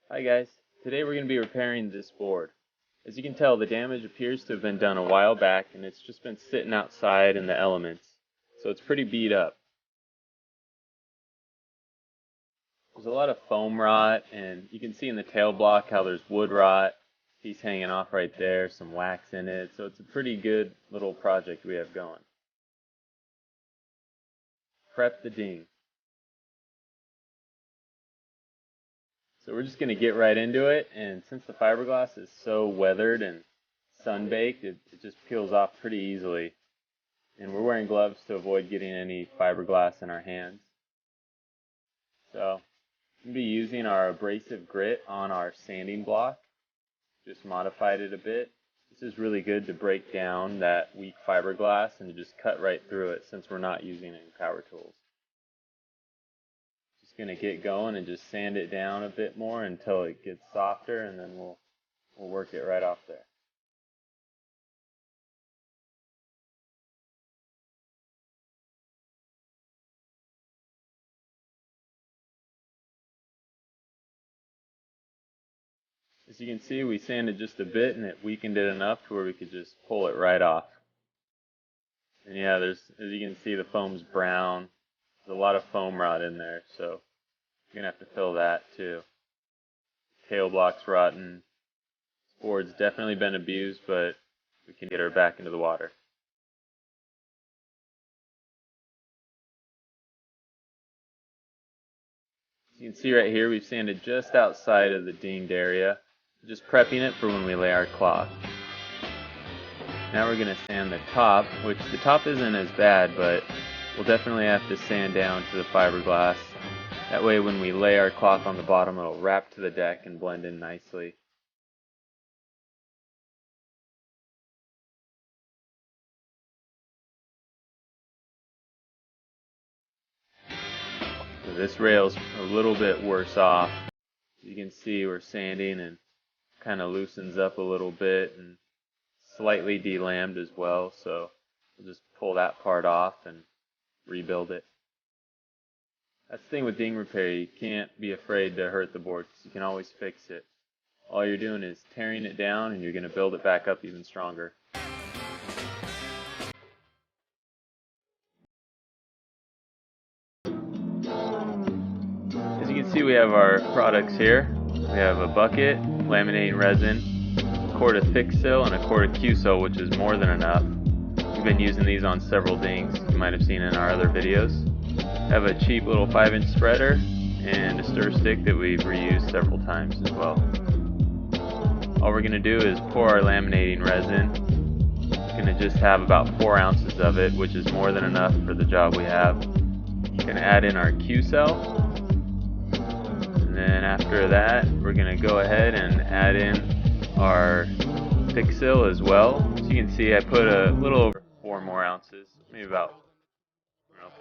Hi guys, today we're going to be repairing this board. As you can tell, the damage appears to have been done a while back and it's just been sitting outside in the elements, so it's pretty beat up. There's a lot of foam rot, and you can see in the tail block how there's wood rot, piece hanging off right there, some wax in it, so it's a pretty good little project we have going. Prep the ding. So we're just going to get right into it, and since the fiberglass is so weathered and sun-baked, it just peels off pretty easily. And we're wearing gloves to avoid getting any fiberglass in our hands. So I'm going to be using our abrasive grit on our sanding block, just modified it a bit. This is really good to break down that weak fiberglass and to just cut right through it since we're not using any power tools. Going to get going and just sand it down a bit more until it gets softer, and then we'll work it right off there. As you can see, we sanded just a bit and it weakened it enough to where we could just pull it right off. And yeah, as you can see, the foam's brown. There's a lot of foam rot in there, so you're going to have to fill that too. Tail block's rotten. This board's definitely been abused, but we can get her back into the water. As you can see right here, we've sanded just outside of the dinged area, just prepping it for when we lay our cloth. Now we're going to sand the top, which the top isn't as bad, but we'll definitely have to sand down to the fiberglass. That way when we lay our cloth on the bottom, it'll wrap to the deck and blend in nicely. So this rail's a little bit worse off. You can see we're sanding and kind of loosens up a little bit and slightly delamed as well, so we'll just pull that part off and rebuild it. That's the thing with ding repair, you can't be afraid to hurt the board because you can always fix it. All you're doing is tearing it down and you're going to build it back up even stronger. As you can see, we have our products here. We have a bucket, laminating resin, a quart of thick sill, and a quart of Q-sill, which is more than enough. We've been using these on several dings you might have seen in our other videos. I have a cheap little 5-inch spreader and a stir stick that we've reused several times as well. All we're going to do is pour our laminating resin. We're going to just have about 4 ounces of it, which is more than enough for the job we have. We're going to add in our Q-sill. And then after that, we're going to go ahead and add in our thick sill as well. As you can see, I put a little over 4 more ounces, maybe about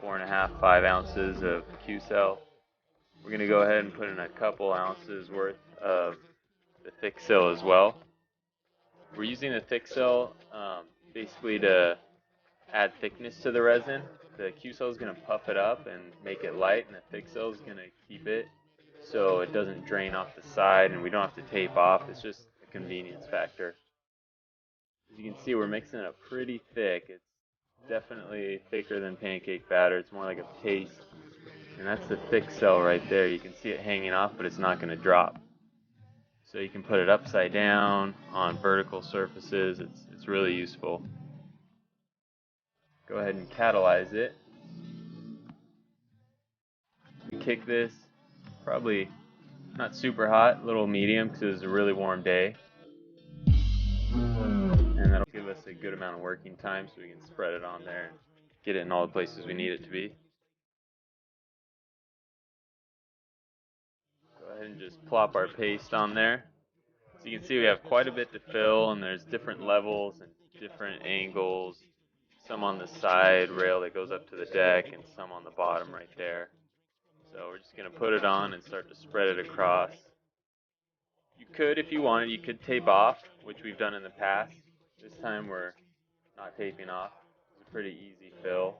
4.5, 5 ounces of Q-sill. We're going to go ahead and put in a couple ounces worth of the thick sill as well. We're using the thick sill basically to add thickness to the resin. The Q-sill is going to puff it up and make it light, and the thick sill is going to keep it so it doesn't drain off the side and we don't have to tape off. It's just a convenience factor. As you can see, we're mixing it up pretty thick. It's definitely thicker than pancake batter. It's more like a paste. And that's the thick sill right there. You can see it hanging off, but it's not going to drop. So you can put it upside down on vertical surfaces. It's really useful. Go ahead and catalyze it. Kick this, probably not super hot, a little medium because it's a really warm day. And that'll give us a good amount of working time so we can spread it on there and get it in all the places we need it to be. Go ahead and just plop our paste on there. So you can see we have quite a bit to fill, and there's different levels and different angles. Some on the side rail that goes up to the deck and some on the bottom right there. So we're just going to put it on and start to spread it across. You could, if you wanted, you could tape off, which we've done in the past. This time we're not taping off. It's a pretty easy fill.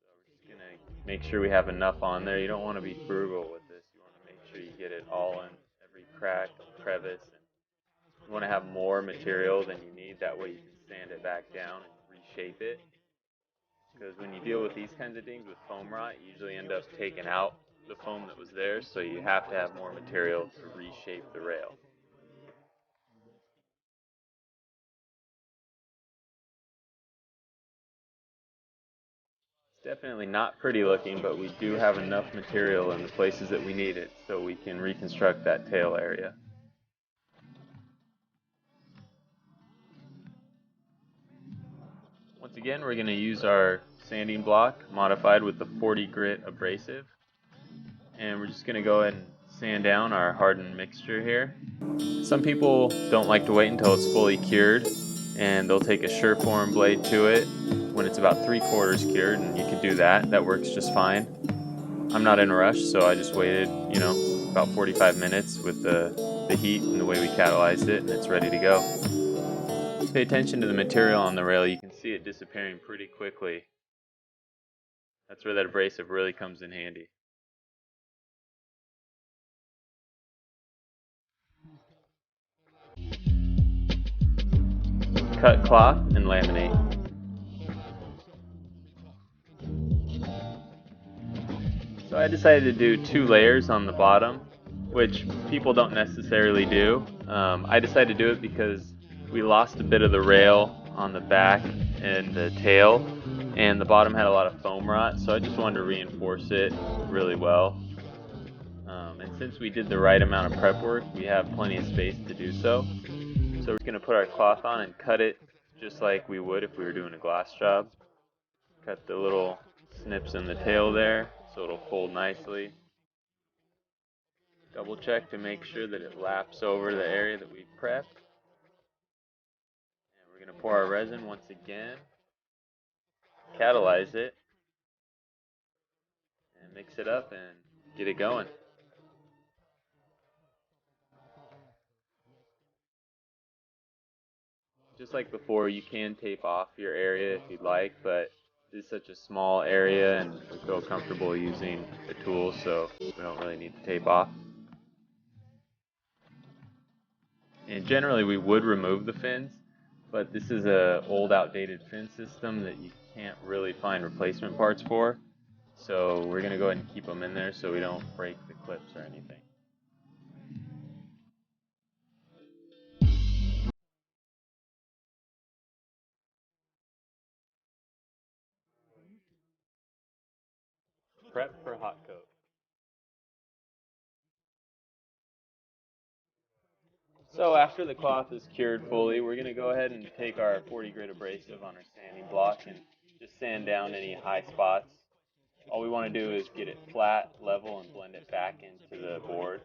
So we're just going to make sure we have enough on there. You don't want to be frugal with this. You want to make sure you get it all in every crack, crevice. And you want to have more material than you need, that way you can sand it back down and reshape it. Because when you deal with these kinds of things with foam rot, you usually end up taking out the foam that was there, so you have to have more material to reshape the rail. It's definitely not pretty looking, but we do have enough material in the places that we need it, so we can reconstruct that tail area. Once again, we're going to use our sanding block modified with the 40 grit abrasive, and we're just going to go ahead and sand down our hardened mixture here. Some people don't like to wait until it's fully cured, and they'll take a Sureform blade to it when it's about 3/4 cured, and you can do that. That works just fine. I'm not in a rush, so I just waited, about 45 minutes with the heat and the way we catalyzed it, and it's ready to go. Pay attention to the material on the rail. You can see it disappearing pretty quickly. That's where that abrasive really comes in handy. Cut cloth and laminate. So I decided to do 2 layers on the bottom, which people don't necessarily do. I decided to do it because we lost a bit of the rail on the back and the tail, and the bottom had a lot of foam rot, so I just wanted to reinforce it really well. And since we did the right amount of prep work, we have plenty of space to do so. So we're going to put our cloth on and cut it just like we would if we were doing a glass job. Cut the little snips in the tail there so it'll fold nicely. Double check to make sure that it laps over the area that we prepped. And we're going to pour our resin once again, catalyze it, and mix it up and get it going. Just like before, you can tape off your area if you'd like, but this is such a small area and we feel comfortable using the tool, so we don't really need to tape off. And generally we would remove the fins, but this is an old outdated fin system that you can't really find replacement parts for. So we're going to go ahead and keep them in there so we don't break the clips or anything. Prep for hot coat. So after the cloth is cured fully, we're going to go ahead and take our 40 grit abrasive on our sanding block and just sand down any high spots. All we want to do is get it flat, level, and blend it back into the board.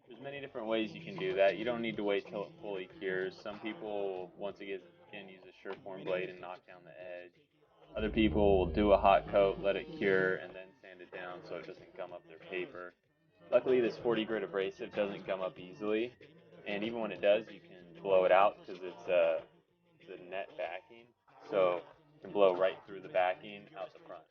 There's many different ways you can do that. You don't need to wait till it fully cures. Some people, once it gets in, use a Sureform blade and knock down the edge. Other people will do a hot coat, let it cure, and then sand it down so it doesn't gum up their paper. Luckily, this 40 grit abrasive doesn't gum up easily, and even when it does, you can blow it out because it's a net backing, so you can blow right through the backing out the front.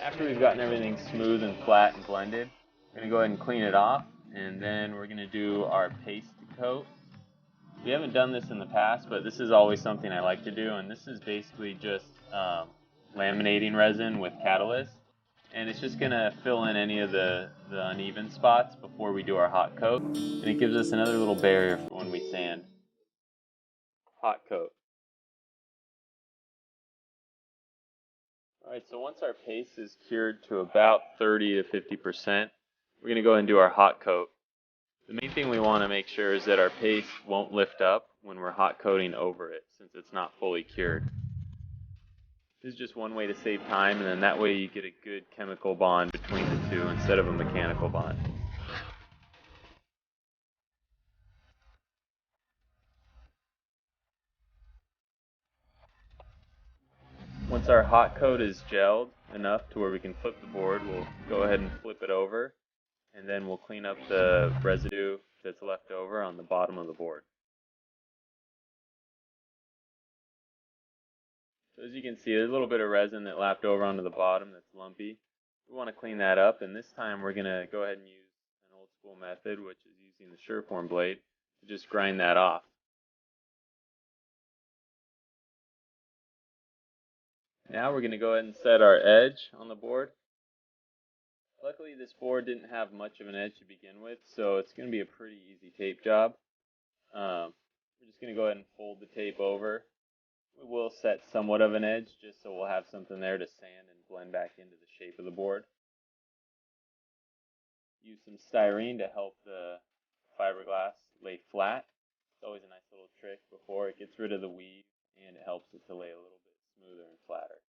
After we've gotten everything smooth and flat and blended, we're going to go ahead and clean it off, and then we're going to do our paste coat. We haven't done this in the past, but this is always something I like to do, and this is basically just laminating resin with catalyst, and it's just going to fill in any of the uneven spots before we do our hot coat, and it gives us another little barrier for when we sand. Hot coat. Alright, so once our paste is cured to about 30 to 50%, we're going to go ahead and do our hot coat. The main thing we want to make sure is that our paste won't lift up when we're hot coating over it, since it's not fully cured. This is just one way to save time, and then that way you get a good chemical bond between the two instead of a mechanical bond. Once our hot coat is gelled enough to where we can flip the board, we'll go ahead and flip it over. and then we'll clean up the residue that's left over on the bottom of the board. So as you can see, there's a little bit of resin that lapped over onto the bottom that's lumpy. We want to clean that up, and this time we're going to go ahead and use an old school method, which is using the Sureform blade to just grind that off. Now we're going to go ahead and set our edge on the board. Luckily this board didn't have much of an edge to begin with, so it's going to be a pretty easy tape job. We're just going to go ahead and fold the tape over. We will set somewhat of an edge just so we'll have something there to sand and blend back into the shape of the board. Use some styrene to help the fiberglass lay flat. It's always a nice little trick before it gets rid of the weave, and it helps it to lay a little bit smoother and flatter.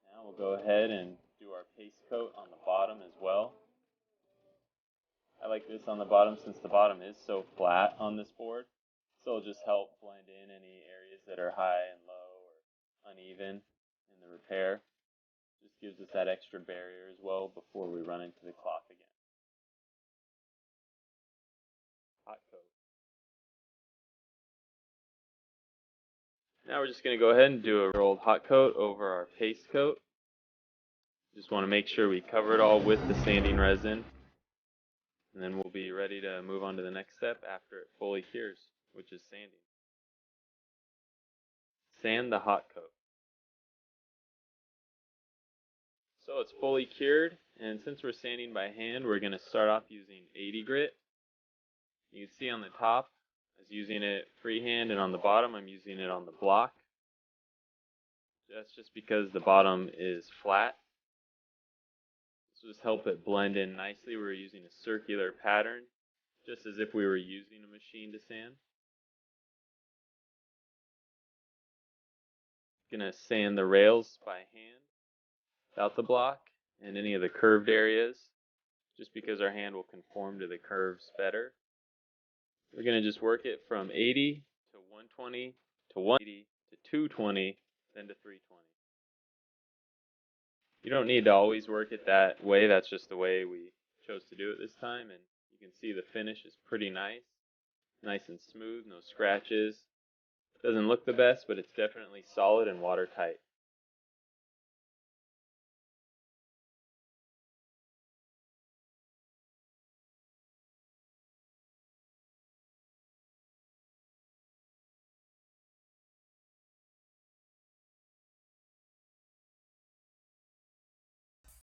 Now we'll go ahead and do our paste coat on the bottom as well. I like this on the bottom since the bottom is so flat on this board, so it'll just help blend in any areas that are high and low or uneven in the repair. Just gives us that extra barrier as well before we run into the cloth again. Hot coat. Now we're just going to go ahead and do a rolled hot coat over our paste coat. Just want to make sure we cover it all with the sanding resin, and then we'll be ready to move on to the next step after it fully cures, which is sanding. Sand the hot coat. So it's fully cured, and since we're sanding by hand, we're going to start off using 80 grit. You can see on the top, I was using it freehand, and on the bottom, I'm using it on the block. That's just because the bottom is flat. This will just help it blend in nicely. We're using a circular pattern, just as if we were using a machine to sand. Gonna sand the rails by hand without the block and any of the curved areas, just because our hand will conform to the curves better. We're gonna just work it from 80 to 120 to 180 to 220, then to 320. You don't need to always work it that way. That's just the way we chose to do it this time, and you can see the finish is pretty nice. Nice and smooth, no scratches. Doesn't look the best, but it's definitely solid and watertight.